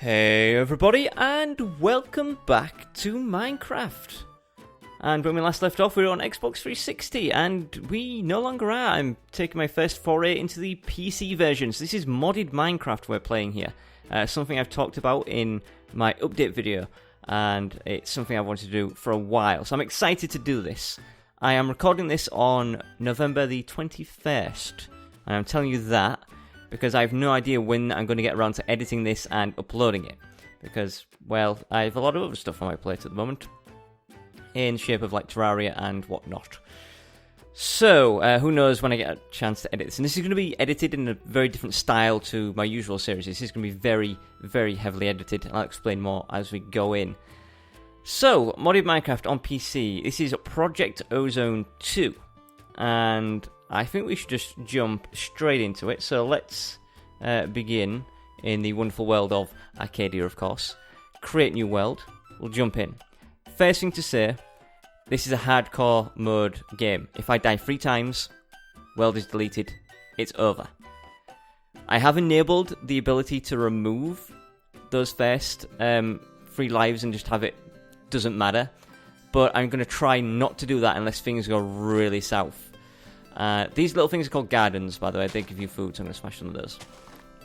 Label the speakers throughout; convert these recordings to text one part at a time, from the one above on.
Speaker 1: Hey everybody, and welcome back to Minecraft. And when we last left off, we were on Xbox 360, and we no longer are. I'm taking my first foray into the PC version. So this is modded Minecraft we're playing here. Something I've talked about in my update video, and it's something I've wanted to do for a while. So I'm excited to do this. I am recording this on November the 21st, and I'm telling you that because I have no idea when I'm going to get around to editing this and uploading it. Because, well, I have a lot of other stuff on my plate at the moment, in shape of like Terraria and whatnot. So, who knows when I get a chance to edit this. And this is going to be edited in a very different style to my usual series. This is going to be very, very heavily edited, and I'll explain more as we go in. So, modded Minecraft on PC. This is Project Ozone 2. And I think we should just jump straight into it. So let's begin in the wonderful world of Arcadia, of course. Create new world. We'll jump in. First thing to say, this is a hardcore mode game. If I die 3 times, world is deleted. It's over. I have enabled the ability to remove those first 3 lives and just have it doesn't matter. But I'm going to try not to do that unless things go really south. These little things are called gardens, by the way. They give you food, so I'm going to smash some of those.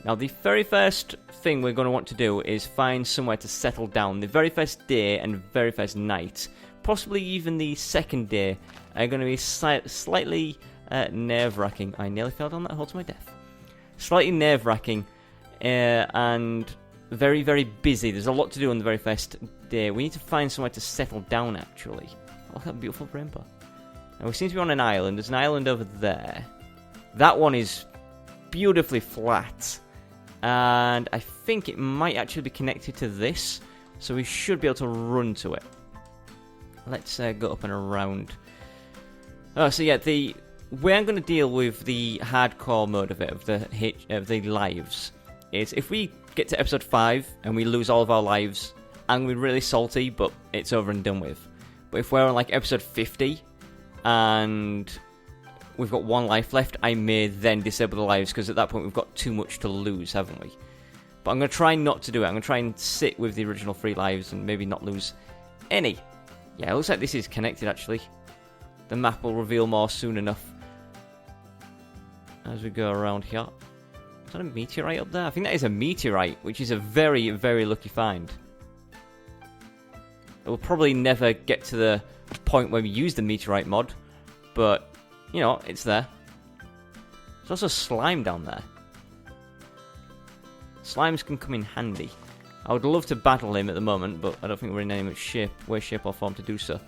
Speaker 1: Now, the very first thing we're going to want to do is find somewhere to settle down. The very first day and very first night, possibly even the second day, are going to be slightly nerve-wracking. I nearly fell down that hole to my death. Slightly nerve-wracking and very, very busy. There's a lot to do on the very first day. We need to find somewhere to settle down, actually. Oh, that beautiful rainbow. Now, we seem to be on an island. There's an island over there. That one is beautifully flat. And I think it might actually be connected to this. So we should be able to run to it. Let's go up and around. Oh, so yeah, the way I'm going to deal with the hardcore mode of it, of the lives, is if we get to episode 5 and we lose all of our lives, I'm going to be really salty, but it's over and done with. But if we're on like episode 50... and we've got 1 life left, I may then disable the lives, because at that point we've got too much to lose, haven't we? But I'm going to try not to do it. I'm going to try and sit with the original 3 lives and maybe not lose any. Yeah, it looks like this is connected, actually. The map will reveal more soon enough as we go around here. Is that a meteorite up there? I think that is a meteorite, which is a very, very lucky find. It will probably never get to the point where we use the meteorite mod, but you know, it's there. There's also slime down there. Slimes can come in handy. I would love to battle him at the moment, but I don't think we're in any way, shape or form to do so.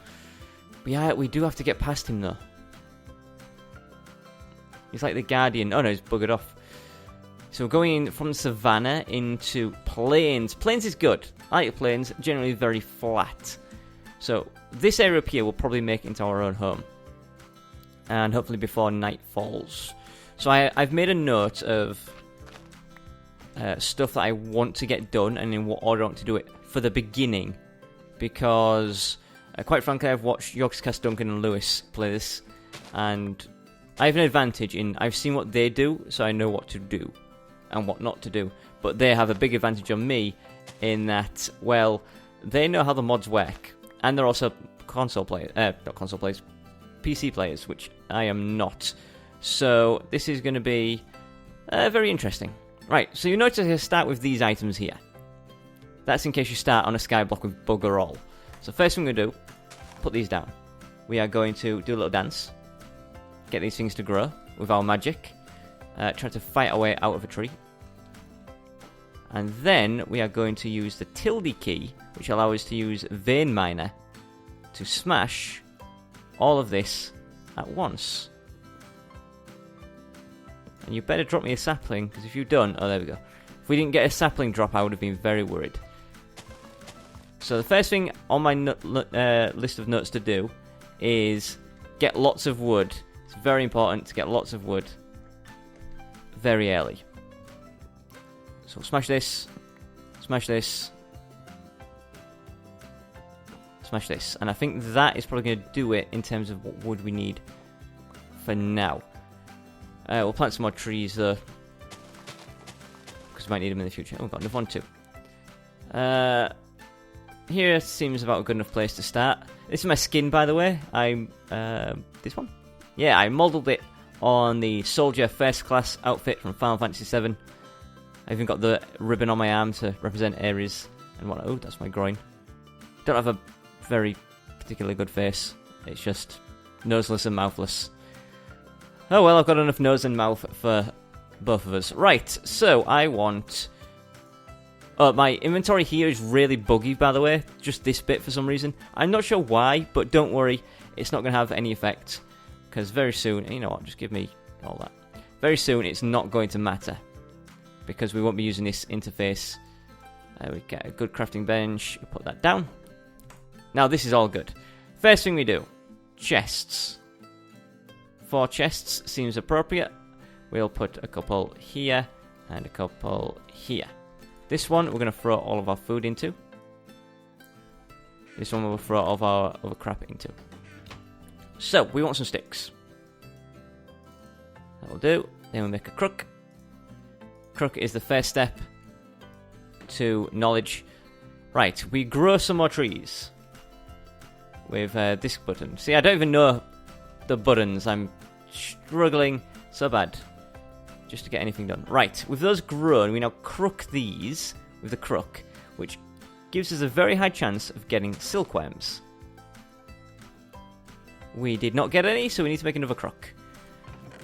Speaker 1: But yeah, we do have to get past him though. He's like the guardian. Oh no, he's buggered off. So we're going from the savannah into plains. Plains is good. I like plains, generally very flat. So this area up here will probably make it into our own home. And hopefully before night falls. So I've made a note of stuff that I want to get done and in what order I want to do it for the beginning. Because, quite frankly, I've watched Yogscast, Duncan and Lewis play this. And I have an advantage in I've seen what they do, so I know what to do and what not to do. But they have a big advantage on me in that, well, they know how the mods work. And they're also console players, not console players, PC players, which I am not. So this is going to be very interesting. Right, so you notice I start with these items here. That's in case you start on a skyblock with bugger all. So first thing we're going to do, put these down. We are going to do a little dance. Get these things to grow with our magic. Try to fight our way out of a tree. And then we are going to use the tilde key, which allows us to use Vein Miner to smash all of this at once. And you better drop me a sapling, because if you don't... oh, there we go. If we didn't get a sapling drop, I would have been very worried. So the first thing on my list of notes to do is get lots of wood. It's very important to get lots of wood very early. So smash this, smash this, smash this. And I think that is probably going to do it in terms of what wood we need for now. We'll plant some more trees though, because we might need them in the future. Oh, we've got enough one too. Here seems about a good enough place to start. This is my skin, by the way. This one? Yeah, I modelled it on the Soldier First Class outfit from Final Fantasy VII. I even got the ribbon on my arm to represent Ares and what. Oh, that's my groin. Don't have a very particularly good face. It's just noseless and mouthless. Oh well, I've got enough nose and mouth for both of us. Right, so I want... my inventory here is really buggy, by the way. Just this bit for some reason. I'm not sure why, but don't worry. It's not going to have any effect. Because very soon... You know what? Just give me all that. Very soon, it's not going to matter. Because we won't be using this interface. We get a good crafting bench. We put that down. Now, this is all good. First thing we do. Chests. 4 chests seems appropriate. We'll put a couple here and a couple here. This one we're going to throw all of our food into. This one we'll throw all of our other crap into. So, we want some sticks. That'll do. Then we'll make a crook. Crook is the first step to knowledge. Right, we grow some more trees. With this button. See, I don't even know the buttons. I'm struggling so bad just to get anything done. Right, with those grown, we now crook these with the crook, which gives us a very high chance of getting silkworms. We did not get any, so we need to make another crook.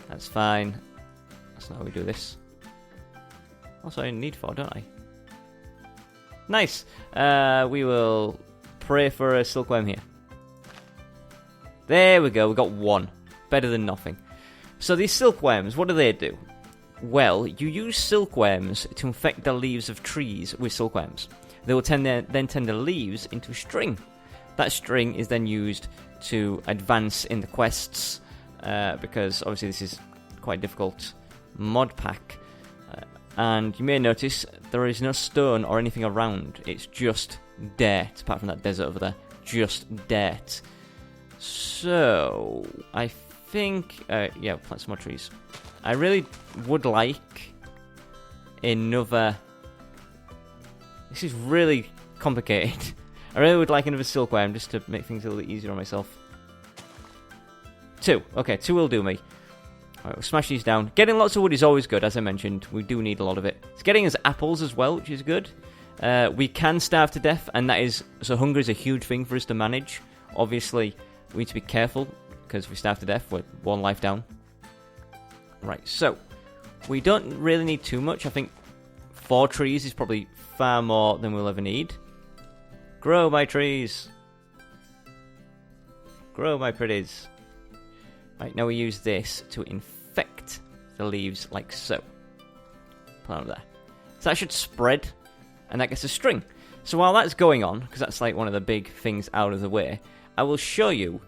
Speaker 1: That's fine. That's not how we do this. Also, I need 4, don't I? Nice. We will pray for a silkworm here. There we go, we got 1. Better than nothing. So these silkworms, what do they do? Well, you use silkworms to infect the leaves of trees with silkworms. They will then turn the leaves into string. That string is then used to advance in the quests, because obviously this is quite a difficult mod pack. And you may notice there is no stone or anything around. It's just dirt, apart from that desert over there. Just dirt. So, I think... yeah, plant some more trees. I really would like another... This is really complicated. I really would like another silkworm just to make things a little easier on myself. 2. Okay, 2 will do me. Alright, we'll smash these down. Getting lots of wood is always good, as I mentioned. We do need a lot of it. It's getting us apples as well, which is good. We can starve to death, and that is... So hunger is a huge thing for us to manage. Obviously, we need to be careful, because if we starve to death, we're 1 life down. Right, so... We don't really need too much. I think 4 trees is probably far more than we'll ever need. Grow my trees. Grow my pretties. Right, now we use this to infect the leaves like so. Put it up there. So that should spread, and that gets a string. So while that's going on, because that's like one of the big things out of the way, I will show you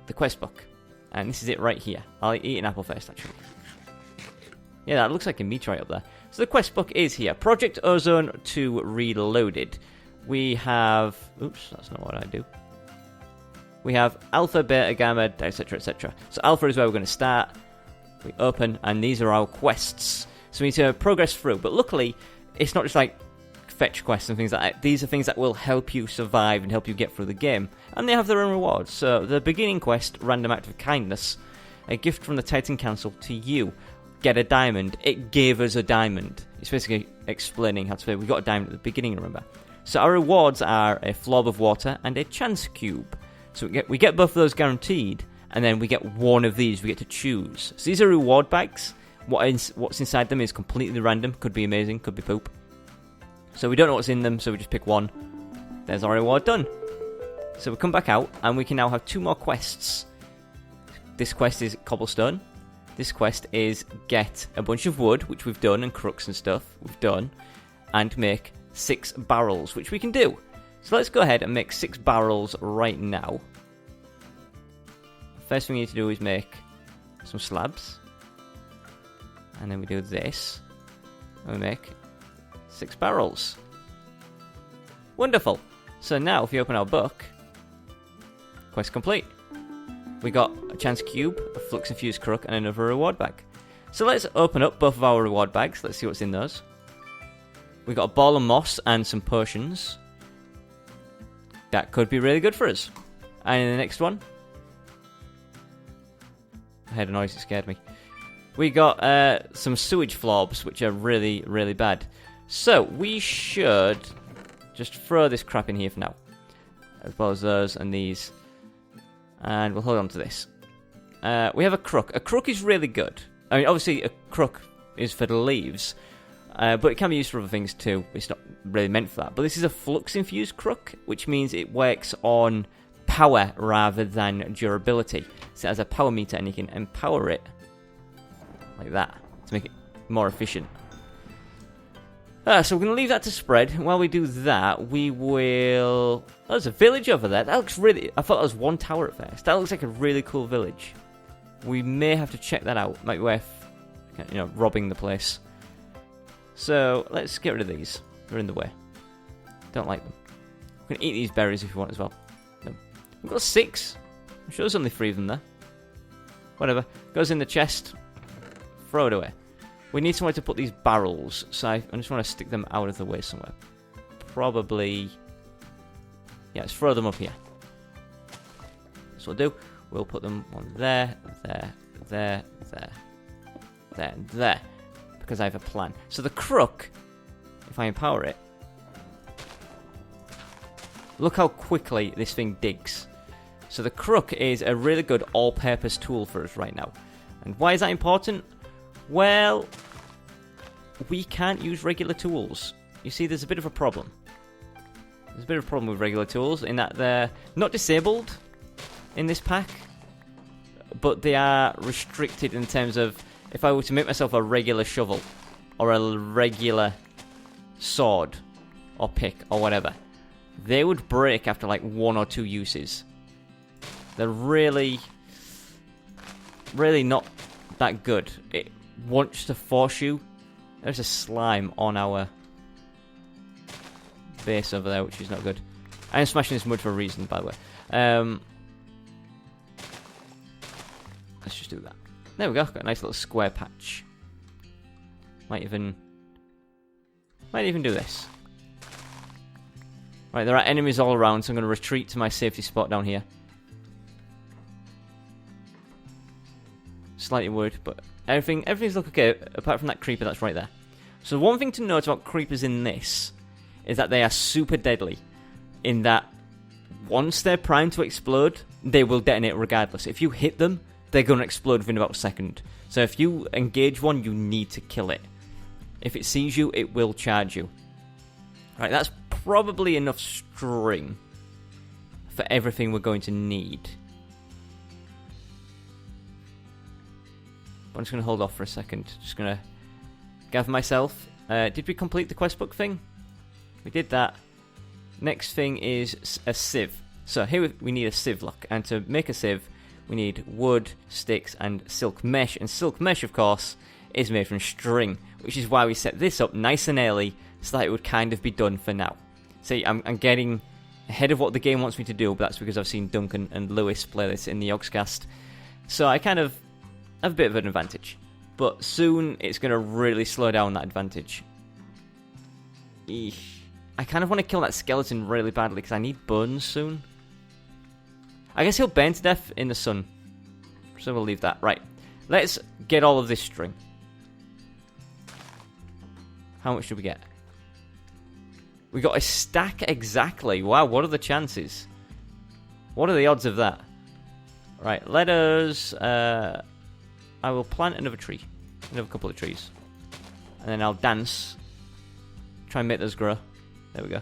Speaker 1: the quest book. And this is it right here. I'll eat an apple first, actually. Yeah, that looks like a meteorite up there. So the quest book is here. Project Ozone 2 Reloaded. We have... Oops, that's not what I do. We have Alpha, Beta, Gamma, etc, etc. So Alpha is where we're going to start. We open, and these are our quests. So we need to progress through. But luckily, it's not just like fetch quests and things like that. These are things that will help you survive and help you get through the game. And they have their own rewards. So the beginning quest, Random Act of Kindness. A gift from the Titan Council to you. Get a diamond. It gave us a diamond. It's basically explaining how to play. We got a diamond at the beginning, remember. So our rewards are a flob of water and a chance cube. So we get both of those guaranteed, and then we get one of these we get to choose. So these are reward bags. What's inside them is completely random. Could be amazing, could be poop. So we don't know what's in them, so we just pick one. There's our reward done. So we come back out, and we can now have 2 more quests. This quest is Cobblestone. This quest is get a bunch of wood, which we've done, and crooks and stuff we've done, and make 6 barrels, which we can do. So let's go ahead and make 6 barrels right now. First thing we need to do is make some slabs. And then we do this. And we make 6 barrels. Wonderful. So now if you open our book, quest complete. We got a chance cube, a flux infused crook, and another reward bag. So let's open up both of our reward bags. Let's see what's in those. We got a ball of moss and some potions. That could be really good for us. And in the next one, I heard a noise that scared me. We got some sewage florbs, which are really, really bad. So we should just throw this crap in here for now, as well as those and these, and we'll hold on to this. We have a crook. A crook is really good. I mean, obviously a crook is for the leaves, but it can be used for other things too. It's not really meant for that. But this is a flux-infused crook, which means it works on power rather than durability. So it has a power meter, and you can empower it like that to make it more efficient. So we're going to leave that to spread. While we do that, we will... Oh, there's a village over there. That looks really... I thought that was one tower at first. That looks like a really cool village. We may have to check that out. Might be worth, robbing the place. So, let's get rid of these. They're in the way. Don't like them. We can eat these berries if you want as well. No. We've got 6. I'm sure there's only 3 of them there. Whatever. Goes in the chest. Throw it away. We need somewhere to put these barrels, so I just want to stick them out of the way somewhere. Probably... Yeah, let's throw them up here. That's what we'll do. We'll put them on there, there, and there. Because I have a plan. So the crook, if I empower it... Look how quickly this thing digs. So the crook is a really good all-purpose tool for us right now. And why is that important? Well, we can't use regular tools. You see, there's a bit of a problem. There's a bit of a problem with regular tools in that they're not disabled in this pack, but they are restricted in terms of if I were to make myself a regular shovel or a regular sword or pick or whatever, they would break after like 1 or 2 uses. They're really, really not that good. It wants to force you. There's a slime on our base over there, which is not good. I am smashing this mud for a reason, by the way. Let's just do that. There we go. Got a nice little square patch. Might even do this. Right, there are enemies all around, so I'm going to retreat to my safety spot down here. Slightly worried, but everything's looking okay, apart from that creeper that's right there. So one thing to note about creepers in this is that they are super deadly, in that once they're primed to explode, they will detonate regardless. If you hit them, they're going to explode within about a second. So if you engage one, you need to kill it. If it sees you, it will charge you. Right, that's probably enough string for everything we're going to need. I'm just going to hold off for a second. Just going to gather myself. Did we complete the quest book thing? We did that. Next thing is a sieve. So here we need a sieve lock. And to make a sieve, we need wood, sticks, and silk mesh. And silk mesh, of course, is made from string, which is why we set this up nice and early so that it would kind of be done for now. See, I'm getting ahead of what the game wants me to do, but that's because I've seen Duncan and Lewis play this in the Yogscast. So I kind of have a bit of an advantage. But soon it's going to really slow down that advantage. Eesh. I kind of want to kill that skeleton really badly because I need bones soon. I guess he'll burn to death in the sun. So we'll leave that. Right. Let's get all of this string. How much did we get? We got a stack exactly. Wow, what are the chances? What are the odds of that? Right, let us... I will plant another tree. Another couple of trees. And then I'll dance. Try and make those grow. There we go.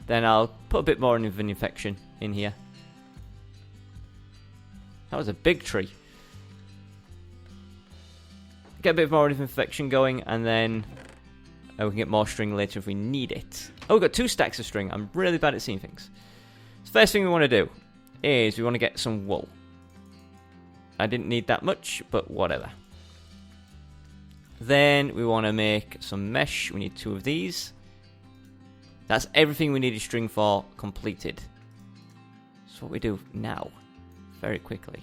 Speaker 1: Then I'll put a bit more of an infection in here. That was a big tree. Get a bit more of infection going, and then we can get more string later if we need it. Oh, we've got 2 stacks of string. I'm really bad at seeing things. So first thing we want to do is we want to get some wool. I didn't need that much, but whatever. Then we want to make some mesh. We need 2 of these. That's everything we needed string for completed. So what we do now, very quickly,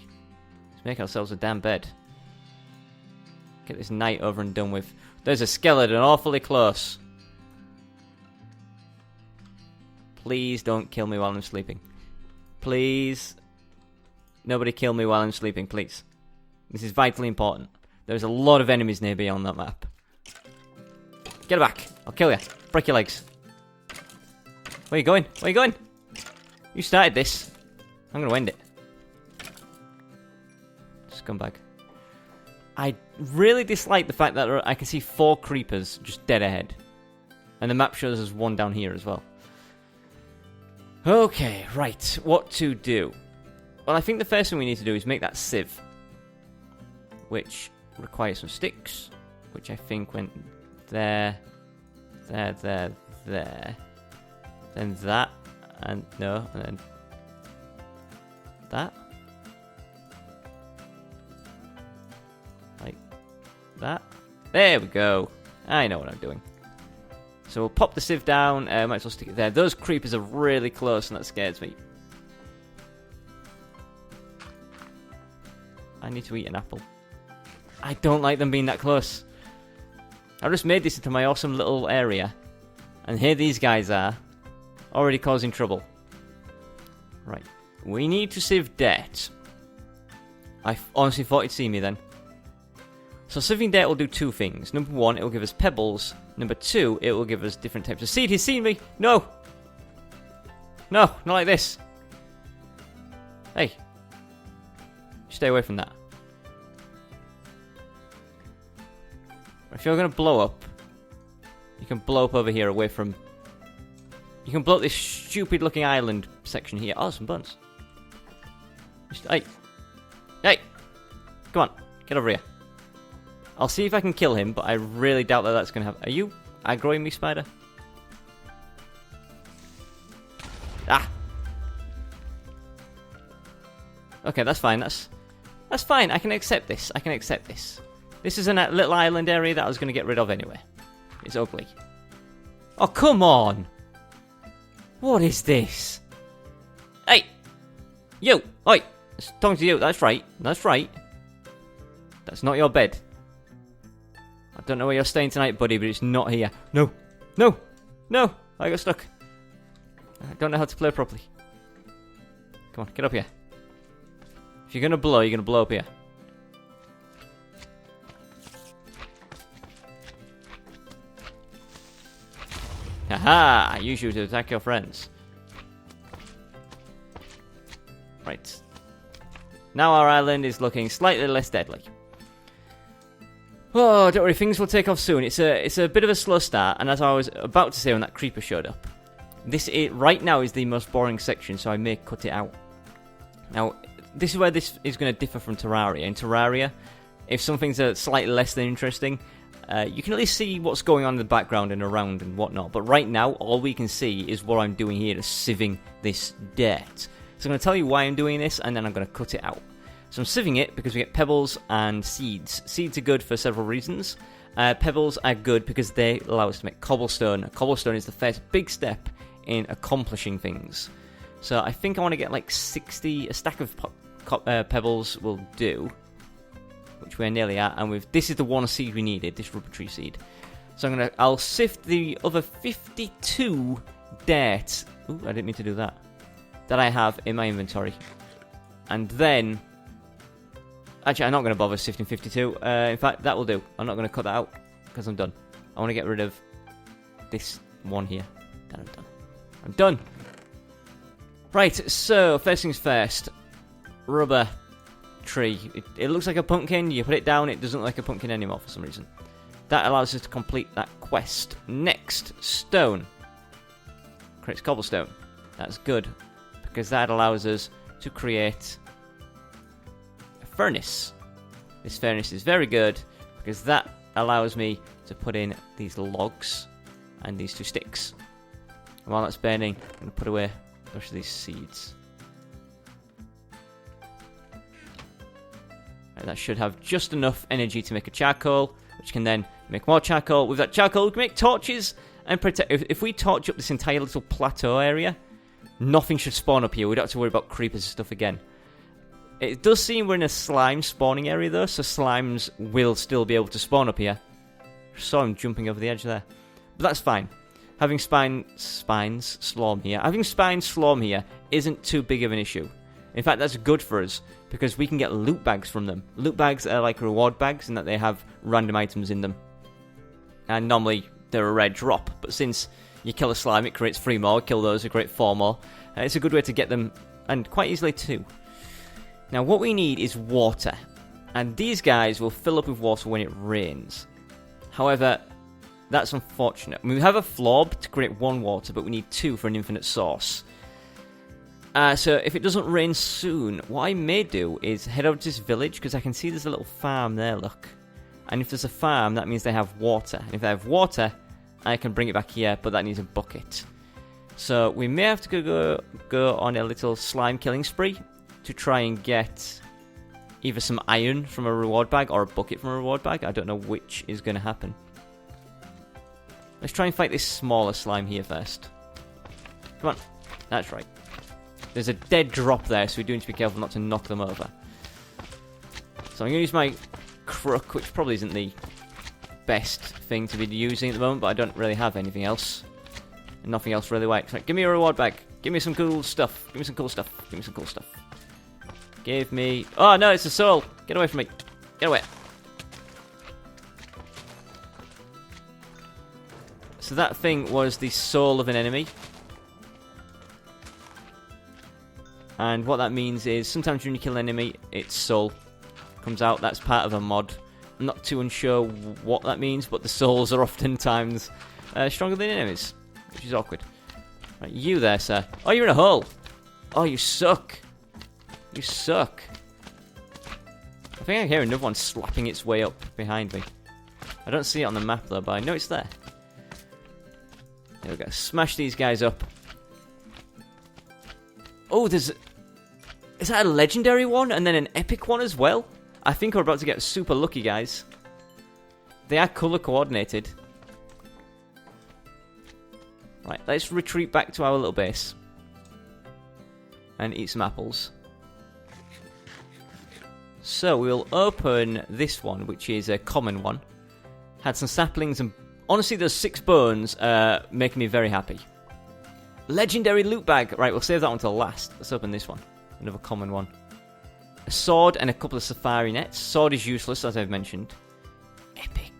Speaker 1: is make ourselves a damn bed. Get this night over and done with. There's a skeleton awfully close. Please don't kill me while I'm sleeping. Please. Nobody kill me while I'm sleeping, please. This is vitally important. There's a lot of enemies nearby on that map. Get back. I'll kill you. Break your legs. Where you going? Where you going? You started this. I'm going to end it. Scumbag. I really dislike the fact that I can see 4 creepers just dead ahead. And the map shows us 1 down here as well. Okay, right. What to do? Well, I think the first thing we need to do is make that sieve. Which requires some sticks. Which I think went there. There. Then that. And no. And then that. Like that. There we go. I know what I'm doing. So we'll pop the sieve down. Might as well stick it there. Those creepers are really close and that scares me. I need to eat an apple. I don't like them being that close. I just made this into my awesome little area. And here these guys are. Already causing trouble. Right. We need to sieve dirt. I honestly thought you'd see me then. So sieving dirt will do 2 things. Number 1, it will give us pebbles. Number 2, it will give us different types of seed. He's seen me! No! No, not like this. Hey. Stay away from that. If you're going to blow up, you can blow up over here away from... You can blow up this stupid looking island section here. Oh, some buns. Hey. Hey! Come on, get over here. I'll see if I can kill him, but I really doubt that that's going to happen. Are you aggroing me, spider? Ah! Okay, that's fine. That's fine. I can accept this. I can accept this. This is a little island area that I was going to get rid of anyway. It's ugly. Oh, come on! What is this? Hey! You! Oi! It's talking to you. That's right. That's right. That's not your bed. I don't know where you're staying tonight, buddy, but it's not here. No! No! No! I got stuck. I don't know how to play properly. Come on, get up here. If you're going to blow, you're going to blow up here. Haha! Use you to attack your friends. Right. Now our island is looking slightly less deadly. Oh, don't worry, things will take off soon. It's a bit of a slow start, and as I was about to say when that creeper showed up, right now is the most boring section, so I may cut it out. Now, this is where this is going to differ from Terraria. In Terraria, if some things are slightly less than interesting, you can at least see what's going on in the background and around and whatnot. But right now, all we can see is what I'm doing here, is sieving this dirt. So I'm going to tell you why I'm doing this, and then I'm going to cut it out. So I'm sieving it because we get pebbles and seeds. Seeds are good for several reasons. Pebbles are good because they allow us to make cobblestone. Cobblestone is the first big step in accomplishing things. So I think I want to get like 60, a stack of pebbles will do. Which we're nearly at, and this is the 1 seed we needed, this rubber tree seed. So I'll sift the other 52 dirt. Ooh, I didn't mean to do that. That I have in my inventory. And then... Actually, I'm not going to bother sifting 52. In fact, that will do. I'm not going to cut that out, because I'm done. I want to get rid of this one here. Then I'm done. I'm done! Right, so, first things first. Rubber tree. It looks like a pumpkin. You put it down, it doesn't look like a pumpkin anymore for some reason. That allows us to complete that quest. Next, stone. Creates cobblestone. That's good, because that allows us to create a furnace. This furnace is very good, because that allows me to put in these logs and these 2 sticks. And while that's burning, I'm going to put away the rest of these seeds. Right, that should have just enough energy to make a charcoal, which can then make more charcoal. With that charcoal, we can make torches and protect. If we torch up this entire little plateau area, nothing should spawn up here. We don't have to worry about creepers and stuff again. It does seem we're in a slime spawning area though, so slimes will still be able to spawn up here. Saw him jumping over the edge there. But that's fine. having Spine Slorm here isn't too big of an issue. In fact, that's good for us, because we can get loot bags from them. Loot bags are like reward bags in that they have random items in them. And normally they're a rare drop, but since you kill a slime, it creates 3 more, kill those, it creates 4 more. It's a good way to get them, and quite easily too. Now what we need is water, and these guys will fill up with water when it rains. However, that's unfortunate. We have a florb to create 1 water, but we need 2 for an infinite source. So if it doesn't rain soon, what I may do is head over to this village, because I can see there's a little farm there, look. And if there's a farm, that means they have water. And if they have water, I can bring it back here, but that needs a bucket. So we may have to go on a little slime killing spree to try and get either some iron from a reward bag or a bucket from a reward bag. I don't know which is going to happen. Let's try and fight this smaller slime here first. Come on. That's right. There's a dead drop there, so we do need to be careful not to knock them over. So I'm going to use my crook, which probably isn't the best thing to be using at the moment, but I don't really have anything else. And nothing else really works. Right, give me a reward bag. Give me some cool stuff. Give me some cool stuff. Give me some cool stuff. Give me... Oh, no, it's a soul. Get away from me. Get away. So that thing was the soul of an enemy. And what that means is sometimes when you kill an enemy, its soul comes out. That's part of a mod. I'm not too unsure what that means, but the souls are oftentimes stronger than enemies, which is awkward. Right, you there, sir. Oh, you're in a hole. Oh, you suck. You suck. I think I hear another one slapping its way up behind me. I don't see it on the map, though, but I know it's there. There we go. Smash these guys up. Oh, there's... Is that a legendary one and then an epic one as well? I think we're about to get super lucky, guys. They are colour coordinated. Right, let's retreat back to our little base. And eat some apples. So we'll open this one, which is a common one. Had some saplings and... Honestly, those 6 bones make me very happy. Legendary loot bag. Right, we'll save that one till last. Let's open this one. Another common one. A sword and a couple of safari nets. Sword is useless, as I've mentioned. Epic.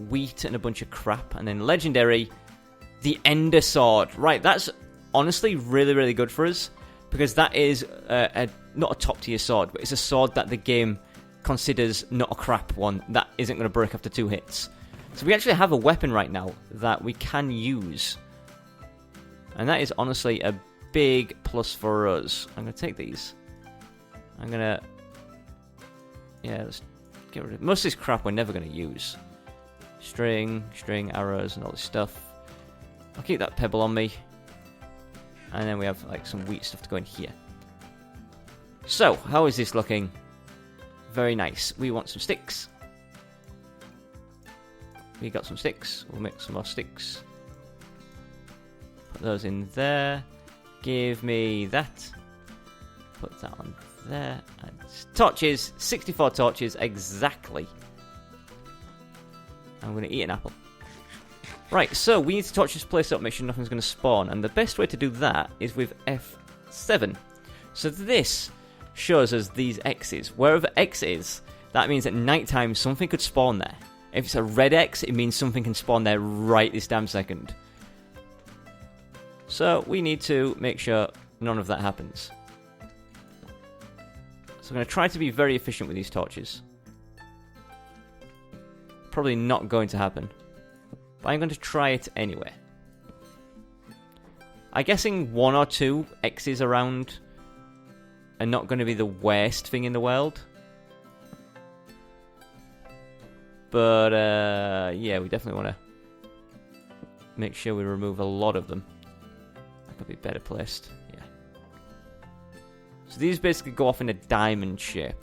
Speaker 1: Wheat and a bunch of crap. And then legendary, the Ender Sword. Right, that's honestly really, really good for us. Because that is not a top tier sword, but it's a sword that the game considers not a crap one. That isn't going to break after 2 hits. So we actually have a weapon right now that we can use. And that is honestly a big plus for us. I'm going to take these. I'm going to... Yeah, let's get rid of... Most of this crap we're never going to use. String, arrows, and all this stuff. I'll keep that pebble on me. And then we have like some wheat stuff to go in here. So, how is this looking? Very nice. We want some sticks. We got some sticks. We'll make some more sticks. Put those in there. Give me that. Put that on there. And torches. 64 torches exactly. I'm going to eat an apple. Right, so we need to torch this place up, make sure nothing's going to spawn. And the best way to do that is with F7. So this shows us these X's. Wherever X is, that means at night time something could spawn there. If it's a red X, it means something can spawn there right this damn second. So we need to make sure none of that happens. So I'm going to try to be very efficient with these torches. Probably not going to happen. But I'm going to try it anyway. I'm guessing 1 or 2 X's around are not going to be the worst thing in the world. But, yeah, we definitely want to make sure we remove a lot of them. That could be better placed, yeah. So these basically go off in a diamond shape.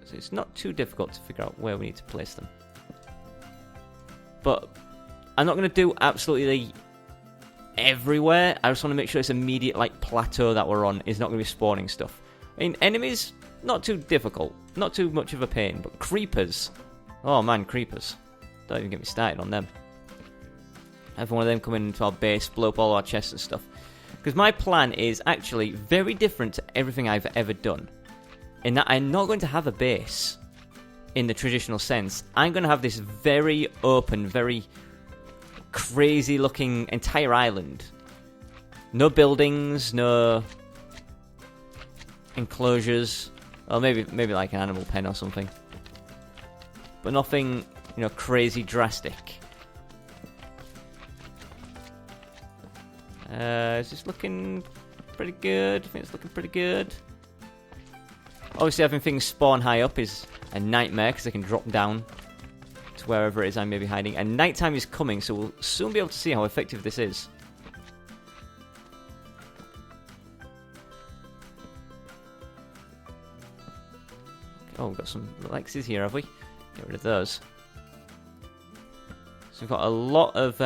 Speaker 1: So it's not too difficult to figure out where we need to place them. But I'm not going to do absolutely everywhere. I just want to make sure this immediate like plateau that we're on is not going to be spawning stuff. I mean, enemies, not too difficult. Not too much of a pain. But creepers, Oh man, creepers. Don't even get me started on them. Have one of them come into our base, blow up all our chests and stuff. Because my plan is actually very different to everything I've ever done. In that I'm not going to have a base in the traditional sense. I'm going to have this very open, very crazy looking entire island. No buildings, no enclosures. Or maybe like an animal pen or something. But nothing, you know, crazy drastic. Is this looking pretty good? I think it's looking pretty good. Obviously, having things spawn high up is a nightmare because they can drop down to wherever it is I may be hiding. And nighttime is coming, so we'll soon be able to see how effective this is. Oh, we've got some little X's here, have we? Get rid of those. So we've got a lot of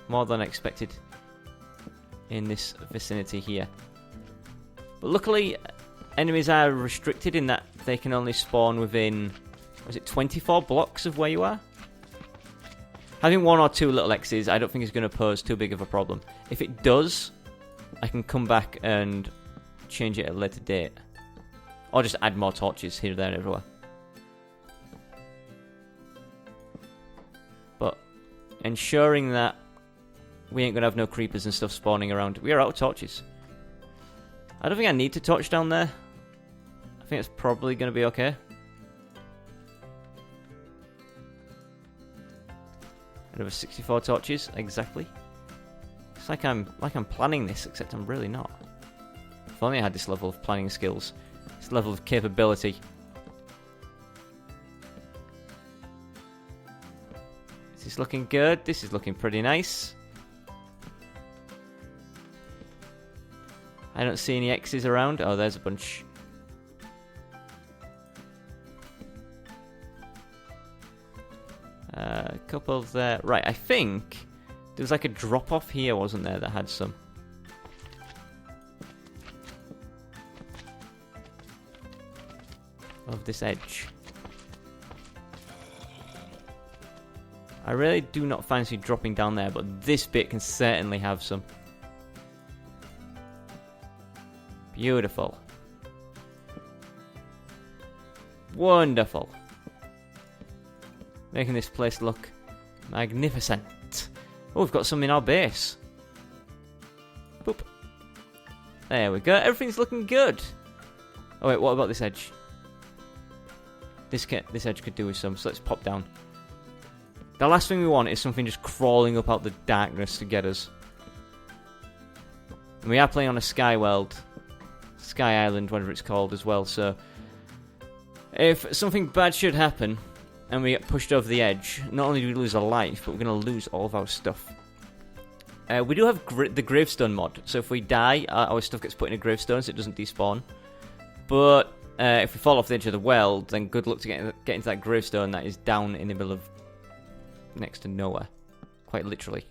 Speaker 1: more than expected in this vicinity here. But luckily, enemies are restricted in that they can only spawn within, was it 24 blocks of where you are? Having one or two little X's, I don't think is going to pose too big of a problem. If it does, I can come back and change it at a later date. Or just add more torches here, there, and everywhere. But ensuring that we ain't going to have no creepers and stuff spawning around. We are out of torches. I don't think I need to torch down there. I think it's probably going to be okay. Another 64 torches, exactly. It's like I'm planning this, except I'm really not. If only I had this level of planning skills. This level of capability. This is looking good. This is looking pretty nice. I don't see any X's around. Oh, there's a bunch. A couple there. Right, I think there was like a drop off here, wasn't there, that had some. Of this edge. I really do not fancy dropping down there, but this bit can certainly have some. Beautiful. Wonderful. Making this place look magnificent. Oh, we've got some in our base. Boop. There we go. Everything's looking good. Oh wait, what about this edge? This edge could do with some, so let's pop down. The last thing we want is something just crawling up out the darkness to get us. And we are playing on a sky world. Sky Island, whatever it's called as well, so if something bad should happen and we get pushed over the edge, not only do we lose our life, but we're going to lose all of our stuff. We do have the gravestone mod, so if we die, our stuff gets put in a gravestone so it doesn't despawn. But if we fall off the edge of the world, then good luck to get into that gravestone that is down in the middle of next to nowhere. Quite literally.